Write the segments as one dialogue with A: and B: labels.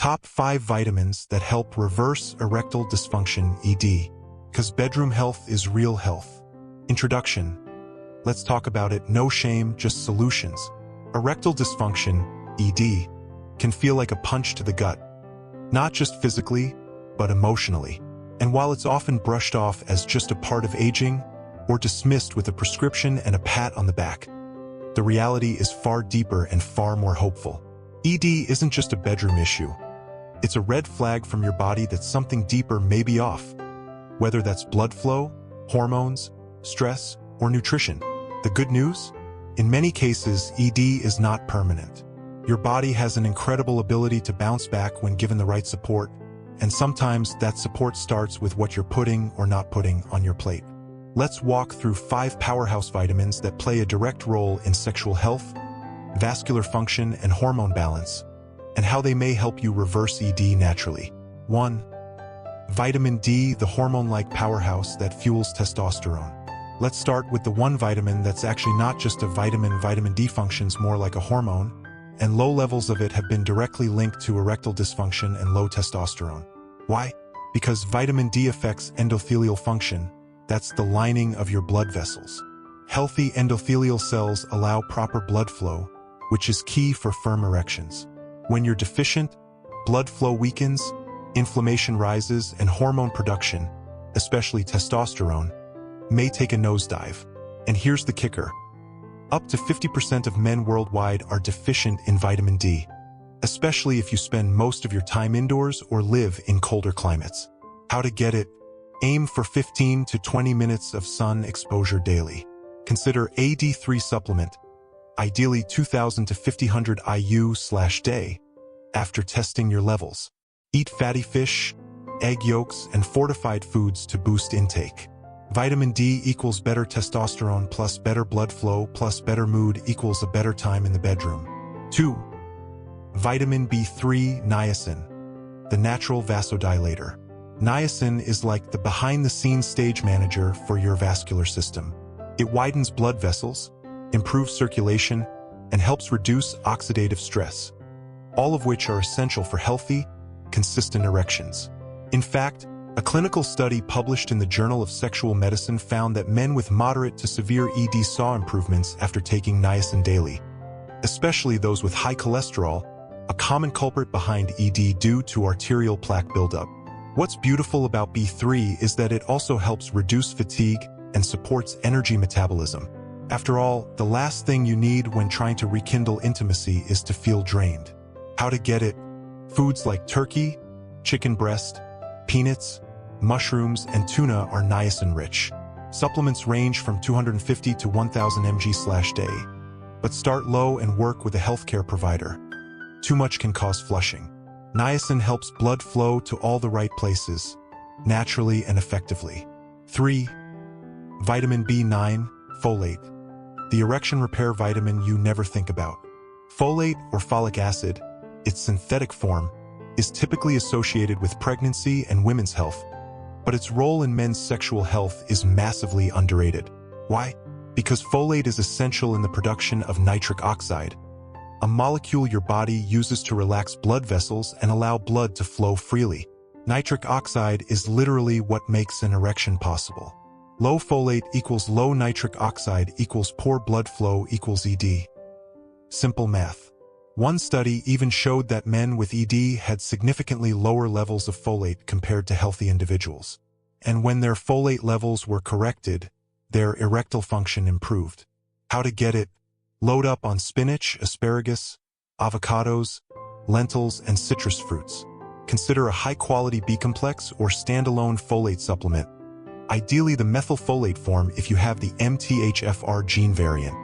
A: Top 5 vitamins that help reverse erectile dysfunction ED. Because bedroom health is real health. Introduction. Let's talk about it. No shame, just solutions. Erectile dysfunction, ED, can feel like a punch to the gut. Not just physically, but emotionally. And while it's often brushed off as just a part of aging, or dismissed with a prescription and a pat on the back, the reality is far deeper and far more hopeful. ED isn't just a bedroom issue. It's a red flag from your body that something deeper may be off. Whether that's blood flow, hormones, stress, or nutrition. The good news? In many cases, ED is not permanent. Your body has an incredible ability to bounce back when given the right support, and sometimes that support starts with what you're putting or not putting on your plate. Let's walk through 5 powerhouse vitamins that play a direct role in sexual health, vascular function, and hormone balance, and how they may help you reverse ED naturally. 1. Vitamin D, the hormone-like powerhouse that fuels testosterone. Let's start with the one vitamin that's actually not just a vitamin. Vitamin D functions more like a hormone, and low levels of it have been directly linked to erectile dysfunction and low testosterone. Why? Because vitamin D affects endothelial function. That's the lining of your blood vessels. Healthy endothelial cells allow proper blood flow, which is key for firm erections. When you're deficient, blood flow weakens, inflammation rises, and hormone production, especially testosterone, may take a nosedive. And here's the kicker. Up to 50% of men worldwide are deficient in vitamin D, especially if you spend most of your time indoors or live in colder climates. How to get it? Aim for 15 to 20 minutes of sun exposure daily. Consider a D3 supplement, ideally 2,000 to 5,000 IU/day, after testing your levels. Eat fatty fish, egg yolks, and fortified foods to boost intake. Vitamin D equals better testosterone plus better blood flow plus better mood equals a better time in the bedroom. 2. Vitamin B3 niacin, the natural vasodilator. Niacin is like the behind-the-scenes stage manager for your vascular system. It widens blood vessels, improves circulation, and helps reduce oxidative stress, all of which are essential for healthy, consistent erections. In fact, a clinical study published in the Journal of Sexual Medicine found that men with moderate to severe ED saw improvements after taking niacin daily, especially those with high cholesterol, a common culprit behind ED due to arterial plaque buildup. What's beautiful about B3 is that it also helps reduce fatigue and supports energy metabolism. After all, the last thing you need when trying to rekindle intimacy is to feel drained. How to get it? Foods like turkey, chicken breast, peanuts, mushrooms, and tuna are niacin-rich. Supplements range from 250 to 1,000 mg/day. But start low and work with a healthcare provider. Too much can cause flushing. Niacin helps blood flow to all the right places, naturally and effectively. 3. Vitamin B9, folate. The erection repair vitamin you never think about. Folate, or folic acid, its synthetic form, is typically associated with pregnancy and women's health, but its role in men's sexual health is massively underrated. Why? Because folate is essential in the production of nitric oxide, a molecule your body uses to relax blood vessels and allow blood to flow freely. Nitric oxide is literally what makes an erection possible. Low folate equals low nitric oxide equals poor blood flow equals ED. Simple math. One study even showed that men with ED had significantly lower levels of folate compared to healthy individuals. And when their folate levels were corrected, their erectile function improved. How to get it? Load up on spinach, asparagus, avocados, lentils, and citrus fruits. Consider a high-quality B-complex or standalone folate supplement, ideally the methylfolate form if you have the MTHFR gene variant.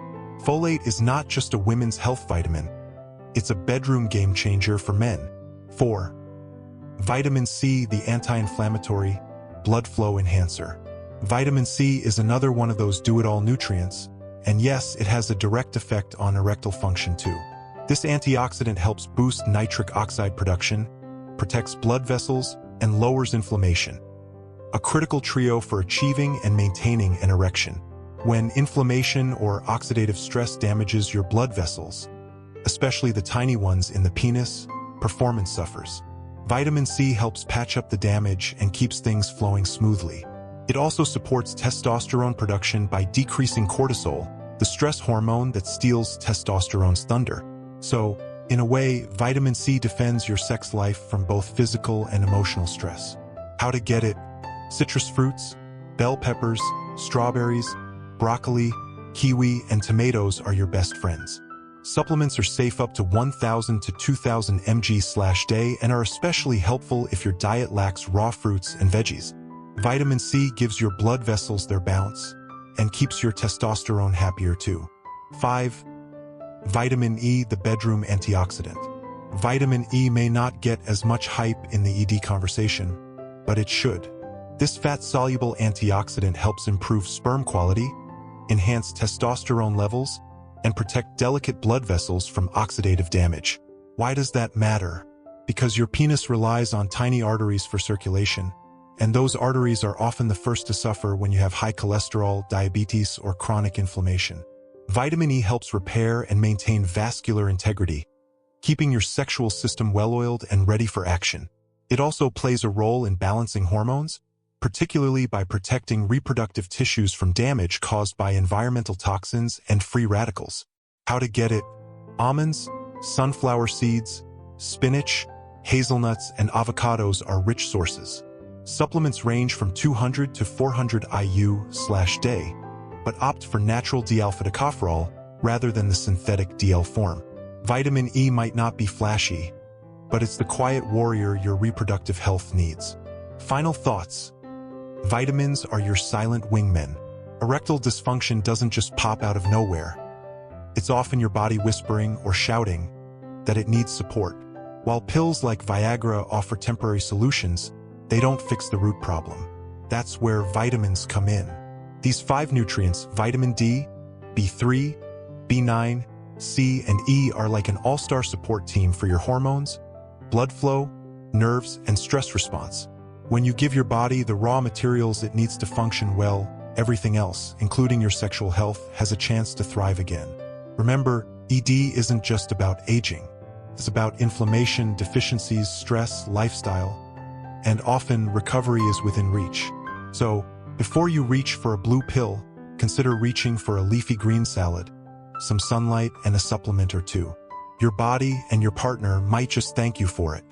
A: Folate is not just a women's health vitamin. It's a bedroom game changer for men. 4. Vitamin C, the anti-inflammatory, blood flow enhancer. Vitamin C is another one of those do-it-all nutrients, and yes, it has a direct effect on erectile function too. This antioxidant helps boost nitric oxide production, protects blood vessels, and lowers inflammation. A critical trio for achieving and maintaining an erection. When inflammation or oxidative stress damages your blood vessels, especially the tiny ones in the penis, performance suffers. Vitamin C helps patch up the damage and keeps things flowing smoothly. It also supports testosterone production by decreasing cortisol, the stress hormone that steals testosterone's thunder. So, in a way, vitamin C defends your sex life from both physical and emotional stress. How to get it? Citrus fruits, bell peppers, strawberries, broccoli, kiwi, and tomatoes are your best friends. Supplements are safe up to 1,000 to 2,000 mg/day and are especially helpful if your diet lacks raw fruits and veggies. Vitamin C gives your blood vessels their balance and keeps your testosterone happier too. 5. Vitamin E, the bedroom antioxidant. Vitamin E may not get as much hype in the ED conversation, but it should. This fat-soluble antioxidant helps improve sperm quality, enhance testosterone levels, and protect delicate blood vessels from oxidative damage. Why does that matter? Because your penis relies on tiny arteries for circulation, and those arteries are often the first to suffer when you have high cholesterol, diabetes, or chronic inflammation. Vitamin E helps repair and maintain vascular integrity, keeping your sexual system well-oiled and ready for action. It also plays a role in balancing hormones, particularly by protecting reproductive tissues from damage caused by environmental toxins and free radicals. How to get it? Almonds, sunflower seeds, spinach, hazelnuts, and avocados are rich sources. Supplements range from 200 to 400 IU/day, but opt for natural D-alpha-tocopherol rather than the synthetic DL form. Vitamin E might not be flashy, but it's the quiet warrior your reproductive health needs. Final thoughts. Vitamins are your silent wingmen. Erectile dysfunction doesn't just pop out of nowhere. It's often your body whispering or shouting that it needs support. While pills like Viagra offer temporary solutions, they don't fix the root problem. That's where vitamins come in. These 5 nutrients, vitamin D, B3, B9, C, and E, are like an all-star support team for your hormones, blood flow, nerves, and stress response. When you give your body the raw materials it needs to function well, everything else, including your sexual health, has a chance to thrive again. Remember, ED isn't just about aging. It's about inflammation, deficiencies, stress, lifestyle, and often recovery is within reach. So, before you reach for a blue pill, consider reaching for a leafy green salad, some sunlight, and a supplement or two. Your body and your partner might just thank you for it.